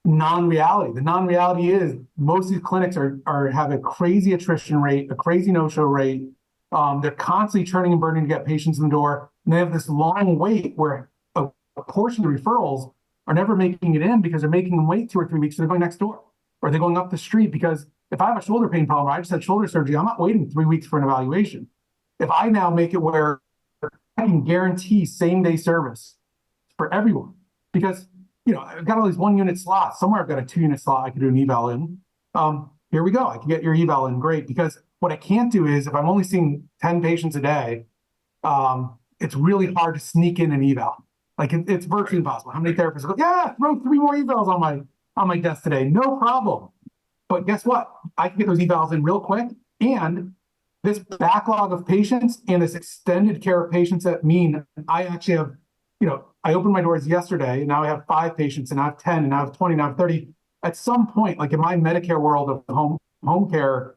non-reality. The non-reality is most of these clinics have a crazy attrition rate, a crazy no-show rate. They're constantly churning and burning to get patients in the door. And they have this long wait where a portion of the referrals are never making it in because they're making them wait 2 or 3 weeks. So they're going next door, or they're going up the street, because if I have a shoulder pain problem, I just had shoulder surgery, I'm not waiting 3 weeks for an evaluation. If I now make it where I can guarantee same-day service for everyone, because I've got all these 1-unit slots. Somewhere I've got a 2-unit slot I can do an eval in. Here we go. I can get your eval in. Great. Because what I can't do is, if I'm only seeing 10 patients a day, it's really hard to sneak in an eval. Like, it's virtually impossible. How many therapists go, yeah, throw 3 more evals on my desk today. No problem. But guess what? I can get those evals in real quick. And this backlog of patients and this extended care of patients that mean I actually have, I opened my doors yesterday, and now I have 5 patients, and I have 10, and I have 20, and I have 30. At some point, like in my Medicare world of home care,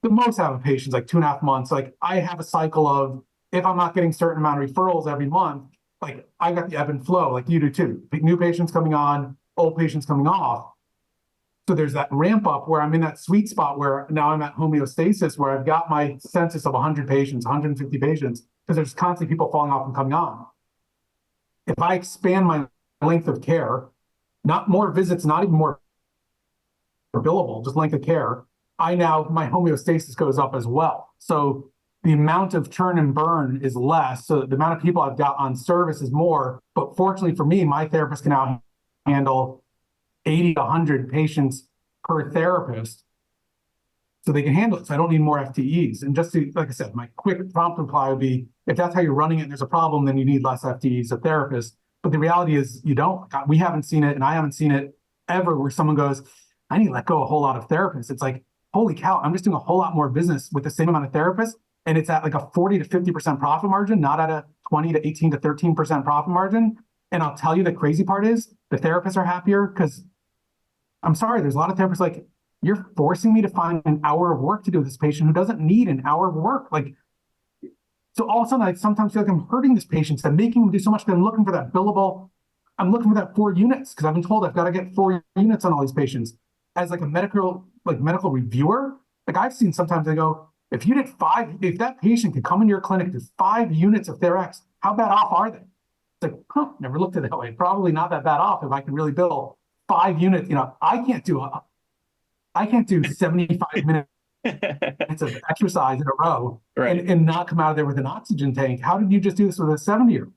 the most out of patients, like 2.5 months. Like, I have a cycle of, if I'm not getting certain amount of referrals every month, like I got the ebb and flow, like you do too. New patients coming on, old patients coming off. So there's that ramp up where I'm in that sweet spot where now I'm at homeostasis, where I've got my census of 100 patients, 150 patients, because there's constantly people falling off and coming on. If I expand my length of care, not more visits, not even more billable, just length of care, my homeostasis goes up as well. So the amount of churn and burn is less. So the amount of people I've got on service is more. But fortunately for me, my therapist can now handle 80 to 100 patients per therapist so they can handle it. So I don't need more FTEs. And just to, like I said, my quick prompt reply would be, if that's how you're running it and there's a problem, then you need less FTEs, a therapist. But the reality is you don't. We haven't seen it, and I haven't seen it ever where someone goes, I need to let go a whole lot of therapists. It's like, holy cow, I'm just doing a whole lot more business with the same amount of therapists. And it's at like a 40 to 50% profit margin, not at a 20 to 18 to 13% profit margin. And I'll tell you the crazy part is the therapists are happier because I'm sorry, there's a lot of therapists like, you're forcing me to find an hour of work to do with this patient who doesn't need an hour of work. Like, so all of a sudden I sometimes feel like I'm hurting this patient. I'm making them do so much that I'm looking for that billable. I'm looking for that 4 units because I've been told I've got to get 4 units on all these patients. As like a medical reviewer, like I've seen sometimes they go, if you did 5, if that patient could come into your clinic to 5 units of Therax, how bad off are they? It's like, never looked at it that way. Probably not that bad off if I can really bill 5 units. You know, I can't do 75 minutes of exercise in a row and not come out of there with an oxygen tank. How did you just do this with a 70-year-old?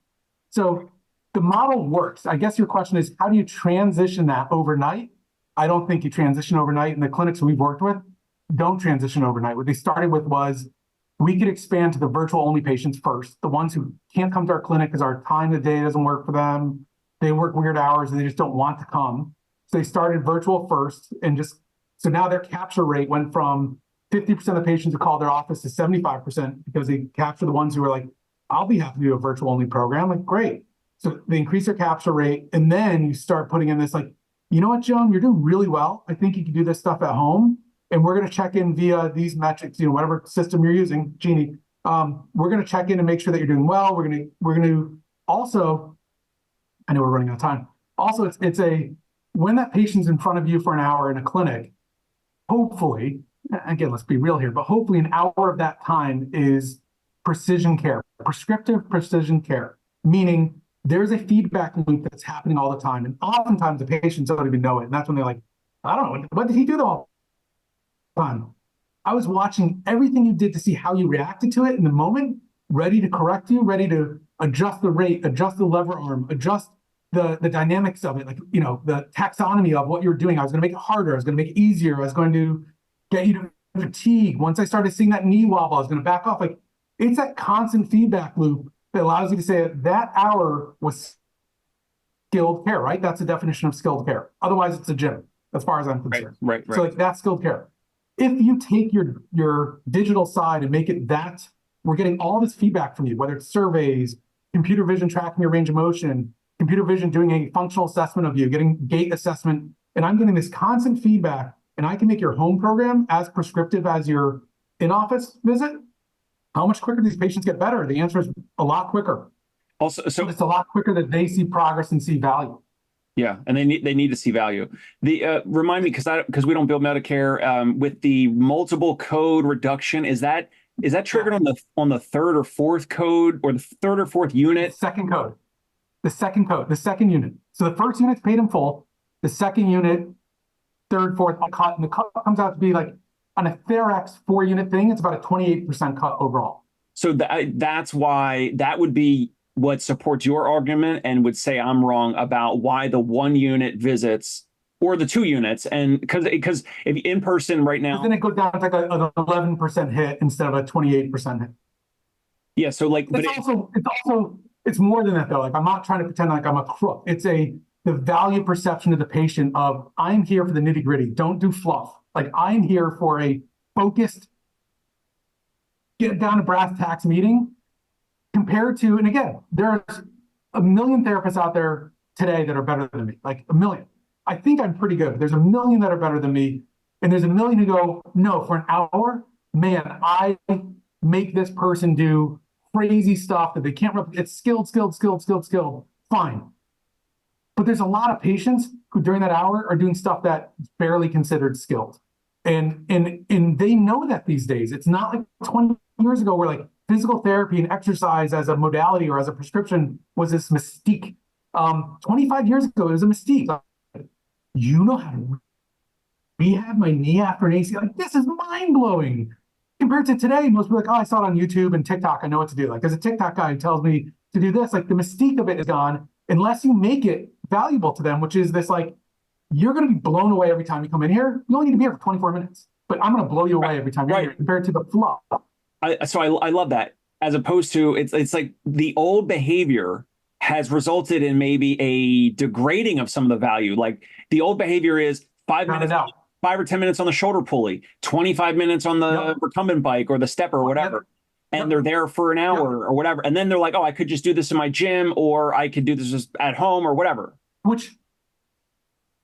So the model works. I guess your question is, how do you transition that overnight? I don't think you transition overnight. And the clinics we've worked with don't transition overnight. What they started with was, we could expand to the virtual only patients first, the ones who can't come to our clinic because our time of the day doesn't work for them. They work weird hours and they just don't want to come. So they started virtual first, and so now their capture rate went from 50% of patients who call their office to 75% because they capture the ones who are like, I'll be happy to do a virtual only program. Like, great. So they increase their capture rate, and then you start putting in this like, you know what, Joan, you're doing really well. I think you can do this stuff at home, and we're going to check in via these metrics, whatever system you're using, Jeannie. We're going to check in and make sure that you're doing well. We're going to also, I know we're running out of time. Also, when that patient's in front of you for an hour in a clinic, hopefully, again, let's be real here, but hopefully an hour of that time is precision care, prescriptive precision care, meaning there's a feedback loop that's happening all the time. And oftentimes the patients don't even know it. And that's when they're like, I don't know, what did he do the whole time? I was watching everything you did to see how you reacted to it in the moment, ready to correct you, ready to adjust the rate, adjust the lever arm, adjust the dynamics of it, like, the taxonomy of what you're doing. I was going to make it harder. I was going to make it easier. I was going to get you to fatigue. Once I started seeing that knee wobble, I was going to back off. Like, it's that constant feedback loop that allows you to say that hour was skilled care, right? That's the definition of skilled care. Otherwise, it's a gym, as far as I'm concerned. Right. So like, that's skilled care. If you take your digital side and make it that, we're getting all this feedback from you, whether it's surveys, computer vision tracking your range of motion, computer vision doing a functional assessment of you, getting gait assessment, and I'm getting this constant feedback, and I can make your home program as prescriptive as your in-office visit. How much quicker do these patients get better? The answer is a lot quicker. Also, so it's a lot quicker that they see progress and see value. Yeah, and they need to see value. The remind me, because we don't bill Medicare, with the multiple code reduction, is that triggered on the third or fourth code, or the third or fourth unit? The second code. The second unit. So the first unit's paid in full. The second unit, third, fourth cut, and the cut comes out to be like, on a Therax 4-unit thing, it's about a 28% cut overall. So that's why that would be what supports your argument and would say I'm wrong about why the 1-unit visits or the 2 units, and because if in person right now, then it goes down to like an 11% hit instead of a 28% hit. Yeah, so like, it's more than that though. Like, I'm not trying to pretend like I'm a crook. It's the value perception of the patient of, I'm here for the nitty gritty. Don't do fluff. Like, I'm here for a focused, get down to brass tacks meeting, compared to, and again, there's a million therapists out there today that are better than me, like a million. I think I'm pretty good. There's a million that are better than me. And there's a million who go, no, for an hour, man, I make this person do crazy stuff that they can't replicate. It's skilled. Fine. But there's a lot of patients who during that hour are doing stuff that's barely considered skilled. And they know that these days. It's not like 20 years ago where like physical therapy and exercise as a modality or as a prescription was this mystique. 25 years ago, it was a mystique. Like, you know how to rehab my knee after an ACL? Like, this is mind-blowing. Compared to today, most people are like, oh, I saw it on YouTube and TikTok. I know what to do. Like, there's a TikTok guy who tells me to do this. Like, the mystique of it is gone unless you make it valuable to them, which is this like, you're going to be blown away every time you come in here. You only need to be here for 24 minutes, but I'm going to blow you away every time you're here compared to the fluff. I love that. As opposed to it's like the old behavior has resulted in maybe a degrading of some of the value. Like the old behavior is 5 minutes, 5 or 10 minutes on the shoulder pulley, 25 minutes on the recumbent bike or the stepper or whatever. And they're there for an hour or whatever. And then they're like, oh, I could just do this in my gym, or I could do this just at home or whatever. Which,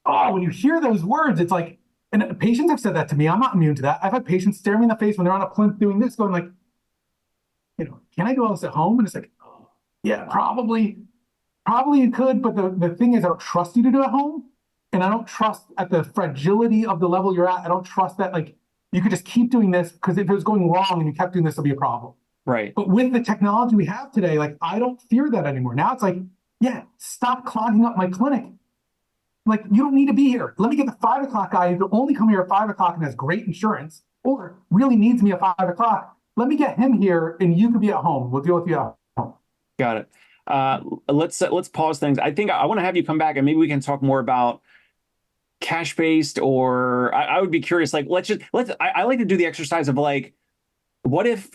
when you hear those words, it's like, and patients have said that to me. I'm not immune to that. I've had patients stare me in the face when they're on a plinth doing this, going like, can I do all this at home? And it's like, yeah, probably you could. But the thing is, I don't trust you to do it at home. And I don't trust at the fragility of the level you're at. I don't trust that, like, you could just keep doing this, because if it was going wrong and you kept doing this, it'll be a problem. Right. But with the technology we have today, like, I don't fear that anymore. Now it's like, yeah, stop clogging up my clinic. Like, you don't need to be here. Let me get the 5 o'clock guy who only come here at 5 o'clock and has great insurance, or really needs me at 5 o'clock. Let me get him here, and you could be at home. We'll deal with you at home. Got it. Let's pause things. I think I want to have you come back, and maybe we can talk more about cash-based, or I would be curious, like, I like to do the exercise of, like, what if,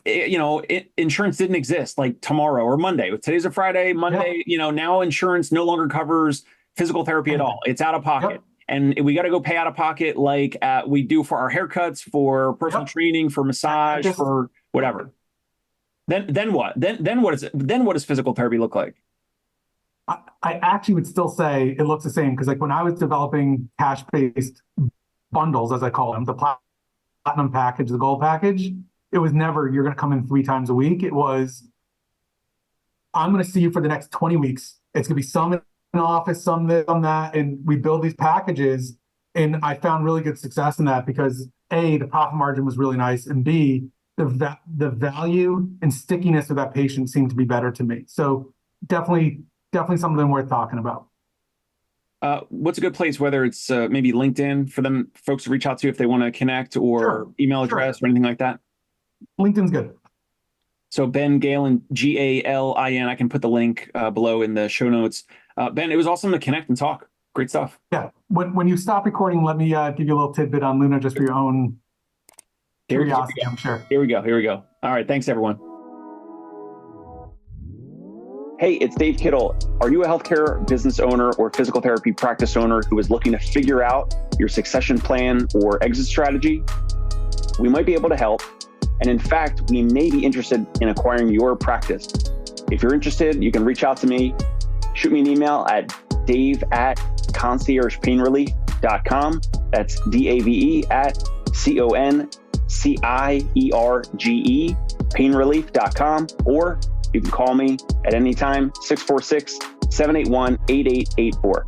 insurance didn't exist, like tomorrow or Monday? Today's a Friday, Monday, now insurance no longer covers physical therapy at all. It's out of pocket. And we got to go pay out of pocket, like we do for our haircuts, for personal training, for massage, for whatever. Then what? Then what is it? Then what does physical therapy look like? I actually would still say it looks the same, because like when I was developing cash-based bundles, as I call them, the platinum package, the gold package, it was never, you're going to come in 3 times a week. It was, I'm going to see you for the next 20 weeks. It's going to be some in the office, some this, some that. And we build these packages. And I found really good success in that, because A, the profit margin was really nice. And B, the value and stickiness of that patient seemed to be better to me. So definitely something worth talking about. What's a good place, whether it's maybe LinkedIn, for them folks to reach out to if they want to connect, or email address or anything like that? LinkedIn's good. So Ben Galin, Galin. I can put the link below in the show notes. Ben, it was awesome to connect and talk. Great stuff. Yeah. When you stop recording, let me give you a little tidbit on Luna, just for your own curiosity, I'm sure. Here we go. All right. Thanks, everyone. Hey, it's Dave Kittle. Are you a healthcare business owner or physical therapy practice owner who is looking to figure out your succession plan or exit strategy? We might be able to help. And in fact, we may be interested in acquiring your practice. If you're interested, you can reach out to me. Shoot me an email at dave@conciergepainrelief.com. That's DAVE@CONCIERGE painrelief.com. Or you can call me at any time, 646-781-8884.